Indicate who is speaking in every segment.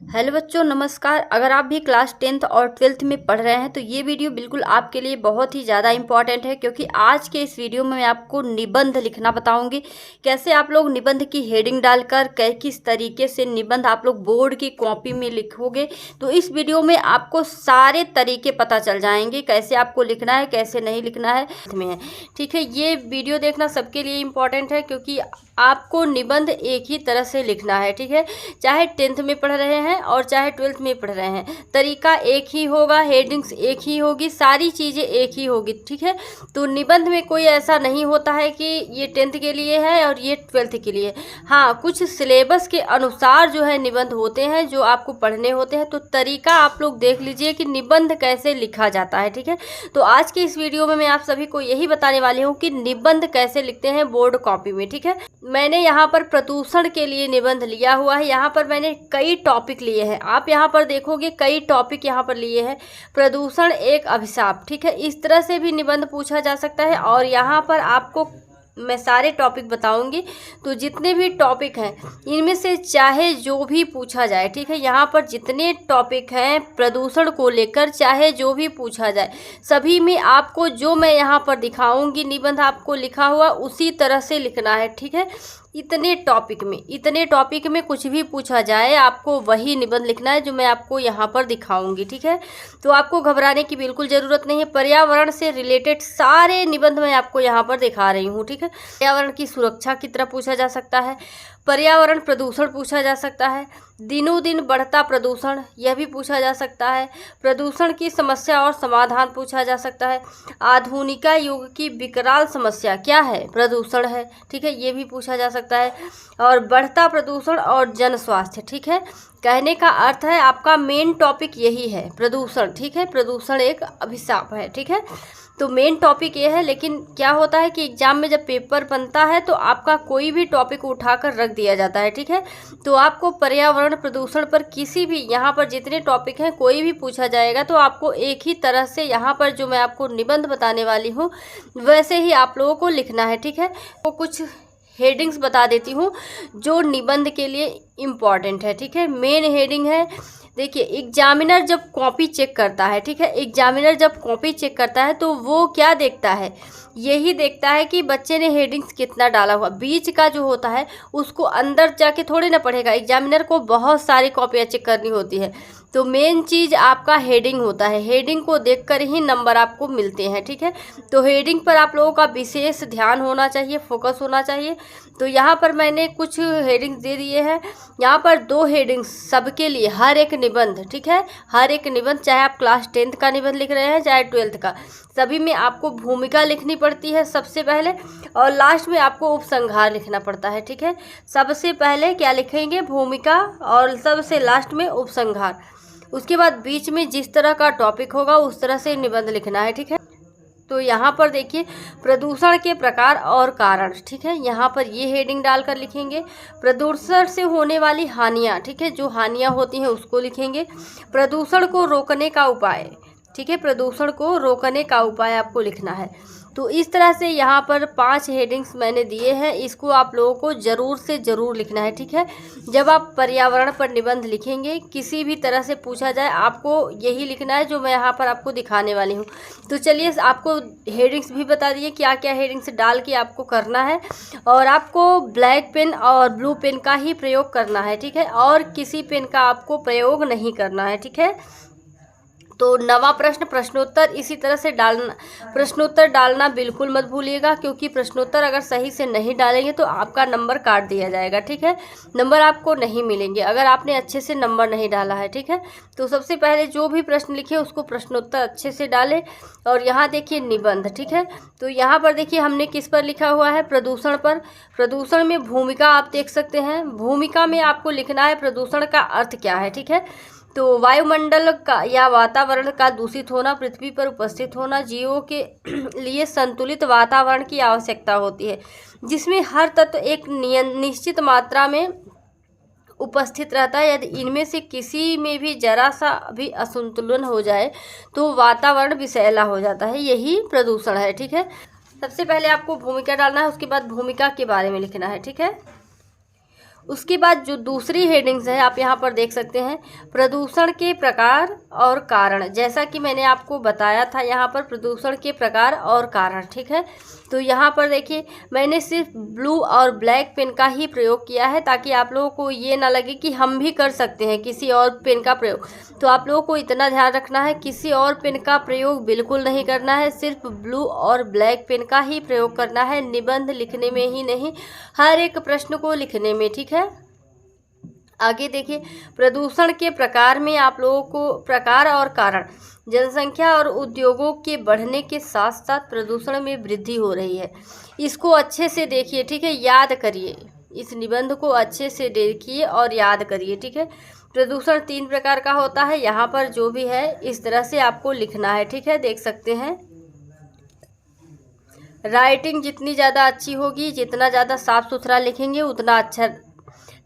Speaker 1: Hello बच्चों, नमस्कार। अगर आप भी क्लास 10th और 12th में पढ़ रहे हैं तो ये वीडियो बिल्कुल आपके लिए बहुत ही ज़्यादा इम्पॉर्टेंट है, क्योंकि आज के इस वीडियो में मैं आपको निबंध लिखना बताऊंगी। कैसे आप लोग निबंध की हेडिंग डालकर किस तरीके से निबंध आप लोग बोर्ड की कॉपी में लिखोगे, तो इस वीडियो में आपको सारे तरीके पता चल जाएंगे कैसे आपको लिखना है, कैसे नहीं लिखना है में। ठीक है, ये वीडियो देखना सबके लिए इम्पॉर्टेंट है, क्योंकि आपको निबंध एक ही तरह से लिखना है। ठीक है, चाहे 10th में पढ़ रहे हैं और चाहे 12th में पढ़ रहे हैं, तरीका एक ही होगा, हेडिंग्स एक ही होगी, सारी चीज़ें एक ही होगी। ठीक है, तो निबंध में कोई ऐसा नहीं होता है कि ये 10th के लिए है और ये 12th के लिए। हाँ, कुछ सिलेबस के अनुसार जो है निबंध होते हैं जो आपको पढ़ने होते हैं। तो तरीका आप लोग देख लीजिए कि निबंध कैसे लिखा जाता है। ठीक है, तो आज के इस वीडियो में मैं आप सभी को यही बताने वाली हूँ कि निबंध कैसे लिखते हैं बोर्ड कॉपी में। ठीक है, मैंने यहाँ पर प्रदूषण के लिए निबंध लिया हुआ है। यहाँ पर मैंने कई टॉपिक लिए हैं, आप यहाँ पर देखोगे कई टॉपिक यहाँ पर लिए हैं। प्रदूषण एक अभिशाप, ठीक है, इस तरह से भी निबंध पूछा जा सकता है। और यहाँ पर आपको मैं सारे टॉपिक बताऊंगी, तो जितने भी टॉपिक हैं इनमें से चाहे जो भी पूछा जाए। ठीक है, यहाँ पर जितने टॉपिक हैं प्रदूषण को लेकर, चाहे जो भी पूछा जाए, सभी में आपको जो मैं यहाँ पर दिखाऊंगी निबंध आपको लिखा हुआ उसी तरह से लिखना है। ठीक है, इतने टॉपिक में कुछ भी पूछा जाए आपको वही निबंध लिखना है जो मैं आपको यहाँ पर दिखाऊंगी। ठीक है, तो आपको घबराने की बिल्कुल ज़रूरत नहीं है। पर्यावरण से रिलेटेड सारे निबंध मैं आपको यहाँ पर दिखा रही हूँ। ठीक है, पर्यावरण की सुरक्षा की तरह पूछा जा सकता है, पर्यावरण प्रदूषण पूछा जा सकता है, दिनों दिन बढ़ता प्रदूषण यह भी पूछा जा सकता है, प्रदूषण की समस्या और समाधान पूछा जा सकता है, आधुनिका युग की विकराल समस्या क्या है, प्रदूषण है। ठीक है, ये भी पूछा जा सकता है, और बढ़ता प्रदूषण और जन स्वास्थ्य। ठीक है, कहने का अर्थ है आपका मेन टॉपिक यही है, प्रदूषण। ठीक है, प्रदूषण एक अभिशाप है। ठीक है, तो मेन टॉपिक ये है। लेकिन क्या होता है कि एग्जाम में जब पेपर बनता है तो आपका कोई भी टॉपिक उठाकर रख दिया जाता है। ठीक है, तो आपको पर्यावरण प्रदूषण पर किसी भी यहाँ पर जितने टॉपिक हैं कोई भी पूछा जाएगा तो आपको एक ही तरह से यहाँ पर जो मैं आपको निबंध बताने वाली हूँ वैसे ही आप लोगों को लिखना है। ठीक है, तो कुछ हेडिंग्स बता देती हूँ जो निबंध के लिए इम्पॉर्टेंट है। ठीक है, मेन हेडिंग है, देखिए, एग्जामिनर जब कॉपी चेक करता है, ठीक है, एग्जामिनर जब कॉपी चेक करता है तो वो क्या देखता है, यही देखता है कि बच्चे ने हेडिंग्स कितना डाला हुआ। बीच का जो होता है उसको अंदर जाके थोड़ी ना पढ़ेगा, एग्जामिनर को बहुत सारी कॉपियाँ चेक करनी होती है। तो मेन चीज़ आपका हेडिंग होता है, हेडिंग को देखकर ही नंबर आपको मिलते हैं। ठीक है, तो हेडिंग पर आप लोगों का विशेष ध्यान होना चाहिए, फोकस होना चाहिए। तो यहाँ पर मैंने कुछ हेडिंग्स दे दिए हैं, यहाँ पर 2 हेडिंग्स सबके लिए, हर एक निबंध। ठीक है, हर एक निबंध, चाहे आप क्लास 10th का निबंध लिख रहे हैं चाहे 12th का, सभी में आपको भूमिका लिखनी पड़ती है सबसे पहले, और लास्ट में आपको उपसंहार लिखना पड़ता है। ठीक है, सबसे पहले क्या लिखेंगे, भूमिका, और सबसे लास्ट में उपसंहार। उसके बाद बीच में जिस तरह का टॉपिक होगा उस तरह से निबंध लिखना है। ठीक है, तो यहाँ पर देखिए, प्रदूषण के प्रकार और कारण। ठीक है, यहाँ पर ये हेडिंग डालकर लिखेंगे, प्रदूषण से होने वाली हानियाँ। ठीक है, जो हानियाँ होती हैं उसको लिखेंगे, प्रदूषण को रोकने का उपाय। ठीक है, प्रदूषण को रोकने का उपाय आपको लिखना है। तो इस तरह से यहाँ पर 5 हेडिंग्स मैंने दिए हैं, इसको आप लोगों को ज़रूर से ज़रूर लिखना है। ठीक है, जब आप पर्यावरण पर निबंध लिखेंगे, किसी भी तरह से पूछा जाए, आपको यही लिखना है जो मैं यहाँ पर आपको दिखाने वाली हूँ। तो चलिए, आपको हेडिंग्स भी बता दिए क्या क्या हेडिंग्स डाल के आपको करना है, और आपको ब्लैक पेन और ब्लू पेन का ही प्रयोग करना है। ठीक है, और किसी पेन का आपको प्रयोग नहीं करना है। ठीक है, तो नवा प्रश्न, प्रश्नोत्तर इसी तरह से डालना, प्रश्नोत्तर डालना बिल्कुल मत भूलिएगा, क्योंकि प्रश्नोत्तर अगर सही से नहीं डालेंगे तो आपका नंबर काट दिया जाएगा। ठीक है, नंबर आपको नहीं मिलेंगे अगर आपने अच्छे से नंबर नहीं डाला है। ठीक है, तो सबसे पहले जो भी प्रश्न लिखे उसको प्रश्नोत्तर अच्छे से डालें। और यहाँ देखिए निबंध। ठीक है, तो यहाँ पर देखिए हमने किस पर लिखा हुआ है, प्रदूषण पर। प्रदूषण में भूमिका आप देख सकते हैं, भूमिका में आपको लिखना है प्रदूषण का अर्थ क्या है। ठीक है, तो वायुमंडल का या वातावरण का दूषित होना, पृथ्वी पर उपस्थित होना, जीवों के लिए संतुलित वातावरण की आवश्यकता होती है, जिसमें हर तत्व एक निश्चित मात्रा में उपस्थित रहता है। यदि इनमें से किसी में भी जरा सा भी असंतुलन हो जाए तो वातावरण विषैला हो जाता है, यही प्रदूषण है। ठीक है, सबसे पहले आपको भूमिका डालना है, उसके बाद भूमिका के बारे में लिखना है। ठीक है, उसके बाद जो दूसरी हेडिंग्स है आप यहाँ पर देख सकते हैं, प्रदूषण के प्रकार और कारण। जैसा कि मैंने आपको बताया था यहाँ पर प्रदूषण के प्रकार और कारण, ठीक है। तो यहाँ पर देखिए मैंने सिर्फ ब्लू और ब्लैक पेन का ही प्रयोग किया है ताकि आप लोगों को ये ना लगे कि हम भी कर सकते हैं किसी और पेन का प्रयोग। तो आप लोगों को इतना ध्यान रखना है, किसी और पेन का प्रयोग बिल्कुल नहीं करना है, सिर्फ ब्लू और ब्लैक पेन का ही प्रयोग करना है, निबंध लिखने में ही नहीं, हर एक प्रश्न को लिखने में, ठीक है। आगे देखिए, प्रदूषण के प्रकार में आप लोगों को प्रकार और कारण, जनसंख्या और उद्योगों के बढ़ने के साथ साथ प्रदूषण में वृद्धि हो रही है। इसको अच्छे से देखिए, ठीक है, याद करिए, इस निबंध को अच्छे से देखिए और याद करिए, ठीक है। प्रदूषण 3 प्रकार का होता है, यहाँ पर जो भी है इस तरह से आपको लिखना है, ठीक है, देख सकते हैं। राइटिंग जितनी ज़्यादा अच्छी होगी, जितना ज़्यादा साफ़ सुथरा लिखेंगे उतना अच्छा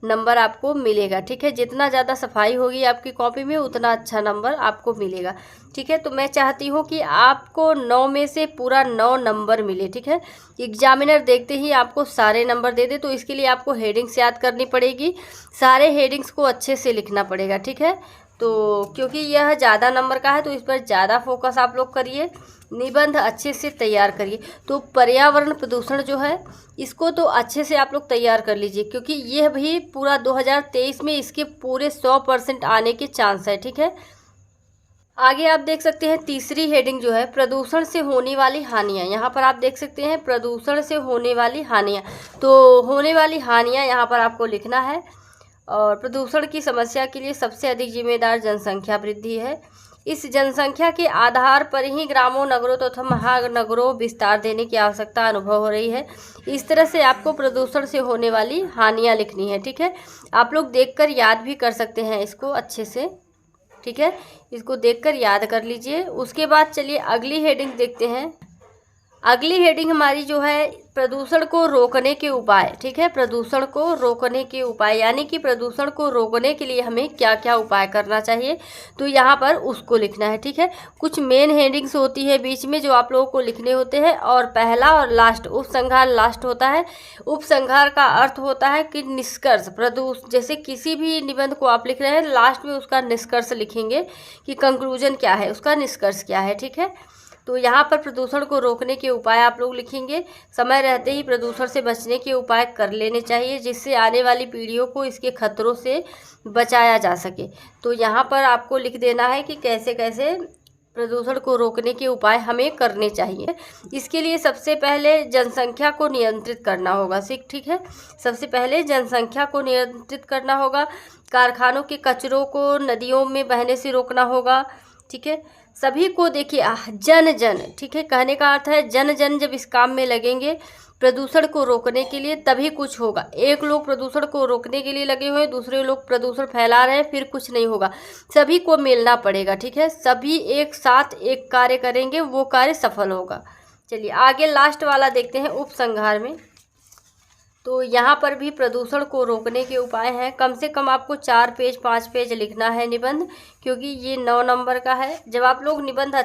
Speaker 1: नंबर आपको मिलेगा, ठीक है। जितना ज़्यादा सफाई होगी आपकी कॉपी में उतना अच्छा नंबर आपको मिलेगा, ठीक है। तो मैं चाहती हूँ कि आपको 9 में से पूरा 9 नंबर मिले, ठीक है। एग्जामिनर देखते ही आपको सारे नंबर दे दे, तो इसके लिए आपको हेडिंग्स याद करनी पड़ेगी, सारे हेडिंग्स को अच्छे से लिखना पड़ेगा, ठीक है। तो क्योंकि यह ज़्यादा नंबर का है तो इस पर ज़्यादा फोकस आप लोग करिए, निबंध अच्छे से तैयार करिए। तो पर्यावरण प्रदूषण जो है इसको तो अच्छे से आप लोग तैयार कर लीजिए, क्योंकि यह भी पूरा 2023 में इसके पूरे 100% आने के चांस है, ठीक है। आगे आप देख सकते हैं तीसरी हेडिंग जो है, प्रदूषण से होने वाली हानियाँ। यहाँ पर आप देख सकते हैं प्रदूषण से होने वाली हानियाँ। तो होने वाली हानियाँ यहाँ पर आपको लिखना है। और प्रदूषण की समस्या के लिए सबसे अधिक जिम्मेदार जनसंख्या वृद्धि है। इस जनसंख्या के आधार पर ही ग्रामों, नगरों तथा महानगरों विस्तार देने की आवश्यकता अनुभव हो रही है। इस तरह से आपको प्रदूषण से होने वाली हानियाँ लिखनी है, ठीक है। आप लोग देखकर याद भी कर सकते हैं इसको अच्छे से, ठीक है, इसको देखकर याद कर लीजिए। उसके बाद चलिए अगली हेडिंग देखते हैं। अगली हेडिंग हमारी जो है प्रदूषण को रोकने के उपाय, ठीक है। प्रदूषण को रोकने के उपाय, यानी कि प्रदूषण को रोकने के लिए हमें क्या क्या उपाय करना चाहिए, तो यहाँ पर उसको लिखना है, ठीक है। कुछ मेन हेडिंग्स होती है बीच में जो आप लोगों को लिखने होते हैं, और पहला और लास्ट उपसंहार लास्ट होता है। उपसंहार का अर्थ होता है कि निष्कर्ष, जैसे किसी भी निबंध को आप लिख रहे हैं लास्ट में उसका निष्कर्ष लिखेंगे कि कंक्लूजन क्या है, उसका निष्कर्ष क्या है, ठीक है। तो यहाँ पर प्रदूषण को रोकने के उपाय आप लोग लिखेंगे। समय रहते ही प्रदूषण से बचने के उपाय कर लेने चाहिए, जिससे आने वाली पीढ़ियों को इसके खतरों से बचाया जा सके। तो यहाँ पर आपको लिख देना है कि कैसे कैसे प्रदूषण को रोकने के उपाय हमें करने चाहिए। इसके लिए सबसे पहले जनसंख्या को नियंत्रित करना होगा, ठीक है। सबसे पहले जनसंख्या को नियंत्रित करना होगा। कारखानों के कचरों को नदियों में बहने से रोकना होगा, ठीक है। सभी को देखिए जन जन, ठीक है, कहने का अर्थ है जन जन जब इस काम में लगेंगे प्रदूषण को रोकने के लिए तभी कुछ होगा। एक लोग प्रदूषण को रोकने के लिए लगे हुए हैं, दूसरे लोग प्रदूषण फैला रहे हैं, फिर कुछ नहीं होगा। सभी को मिलना पड़ेगा, ठीक है। सभी एक साथ एक कार्य करेंगे, वो कार्य सफल होगा। चलिए आगे लास्ट वाला देखते हैं उपसंहार में। तो यहाँ पर भी प्रदूषण को रोकने के उपाय हैं। कम से कम आपको 4 पेज 5 पेज लिखना है निबंध, क्योंकि ये 9 नंबर का है। जब आप लोग निबंध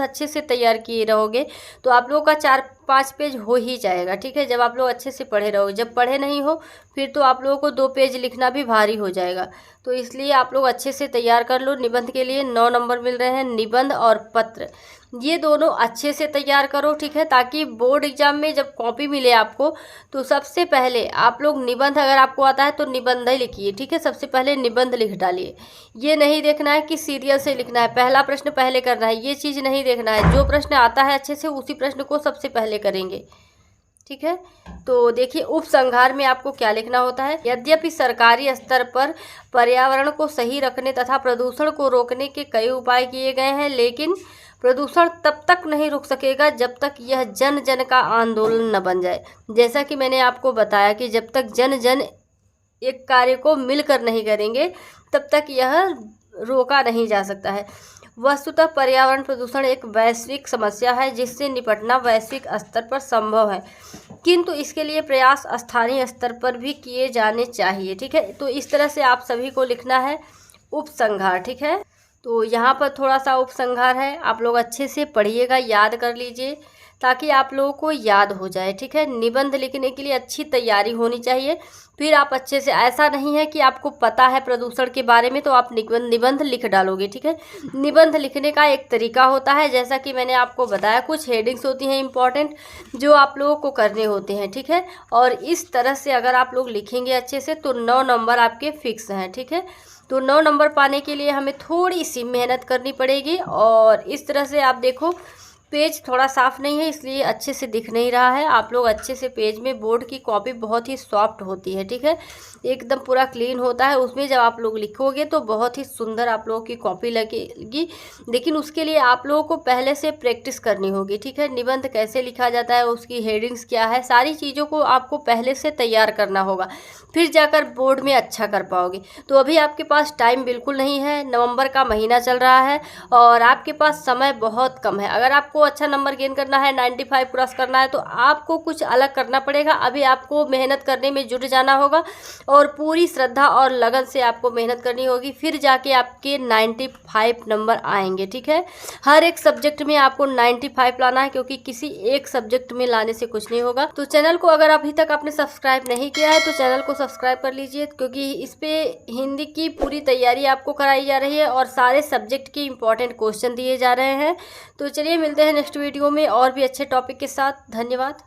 Speaker 1: अच्छे से तैयार किए रहोगे तो आप लोगों का 4-5 पेज हो ही जाएगा, ठीक है। जब आप लोग अच्छे से पढ़े रहोगे, जब पढ़े नहीं हो फिर तो आप लोगों को 2 पेज लिखना भी भारी हो जाएगा। तो इसलिए आप लोग अच्छे से तैयार कर लो। निबंध के लिए 9 नंबर मिल रहे हैं, निबंध और पत्र, ये दोनों अच्छे से तैयार करो, ठीक है, ताकि बोर्ड एग्जाम में जब कॉपी मिले आपको तो सबसे पहले आप लोग निबंध, अगर आपको आता है तो निबंध ही लिखिए, ठीक है। सबसे पहले निबंध लिख डालिए। ये नहीं देखना है कि सीरियल से लिखना है, पहला प्रश्न पहले करना है, ये चीज़ नहीं देखना है। जो प्रश्न आता है अच्छे से उसी प्रश्न को सबसे पहले करेंगे, ठीक है। तो देखिए उपसंहार में आपको क्या लिखना होता है। यद्यपि सरकारी स्तर पर पर्यावरण को सही रखने तथा प्रदूषण को रोकने के कई उपाय किए गए हैं, लेकिन प्रदूषण तब तक नहीं रुक सकेगा जब तक यह जन जन का आंदोलन न बन जाए। जैसा कि मैंने आपको बताया कि जब तक जन जन एक कार्य को मिलकर नहीं करेंगे तब तक यह रोका नहीं जा सकता है। वस्तुतः पर्यावरण प्रदूषण एक वैश्विक समस्या है जिससे निपटना वैश्विक स्तर पर संभव है, किंतु इसके लिए प्रयास स्थानीय स्तर पर भी किए जाने चाहिए, ठीक है। तो इस तरह से आप सभी को लिखना है उपसंहार, ठीक है। तो यहाँ पर थोड़ा सा उपसंहार है, आप लोग अच्छे से पढ़िएगा, याद कर लीजिए ताकि आप लोगों को याद हो जाए। ठीक है, निबंध लिखने के लिए अच्छी तैयारी होनी चाहिए, फिर आप अच्छे से, ऐसा नहीं है कि आपको पता है प्रदूषण के बारे में तो आप निबंध लिख डालोगे। ठीक है, निबंध लिखने का एक तरीका होता है, जैसा कि मैंने आपको बताया, कुछ हेडिंग्स होती हैं इंपॉर्टेंट जो आप लोगों को करने होते हैं। ठीक है, और इस तरह से अगर आप लोग लिखेंगे अच्छे से तो 9 नंबर आपके फिक्स हैं। ठीक है, तो 9 नंबर पाने के लिए हमें थोड़ी सी मेहनत करनी पड़ेगी। और इस तरह से आप देखो, पेज थोड़ा साफ़ नहीं है इसलिए अच्छे से दिख नहीं रहा है। आप लोग अच्छे से पेज में, बोर्ड की कॉपी बहुत ही सॉफ्ट होती है। ठीक है, एकदम पूरा क्लीन होता है, उसमें जब आप लोग लिखोगे तो बहुत ही सुंदर आप लोगों की कॉपी लगेगी। लेकिन उसके लिए आप लोगों को पहले से प्रैक्टिस करनी होगी। ठीक है, निबंध कैसे लिखा जाता है, उसकी हेडिंग्स क्या है, सारी चीज़ों को आपको पहले से तैयार करना होगा, फिर जाकर बोर्ड में अच्छा कर पाओगे। तो अभी आपके पास टाइम बिल्कुल नहीं है, नवंबर का महीना चल रहा है और आपके पास समय बहुत कम है। अगर आपको अच्छा नंबर गेन करना है, 95 क्रॉस करना है, तो आपको कुछ अलग करना पड़ेगा। अभी आपको मेहनत करने में जुट जाना होगा और पूरी श्रद्धा और लगन से आपको मेहनत करनी होगी, फिर जाके आपके 95 नंबर आएंगे। ठीक है, हर एक सब्जेक्ट में आपको 95 लाना है, क्योंकि किसी एक सब्जेक्ट में लाने से कुछ नहीं होगा। तो चैनल को अगर अभी तक आपने सब्सक्राइब नहीं किया है तो चैनल को सब्सक्राइब कर लीजिए, क्योंकि इस पे हिंदी की पूरी तैयारी आपको कराई जा रही है और सारे सब्जेक्ट के इंपॉर्टेंट क्वेश्चन दिए जा रहे हैं। तो चलिए मिलते हैं नेक्स्ट वीडियो में और भी अच्छे टॉपिक के साथ। धन्यवाद।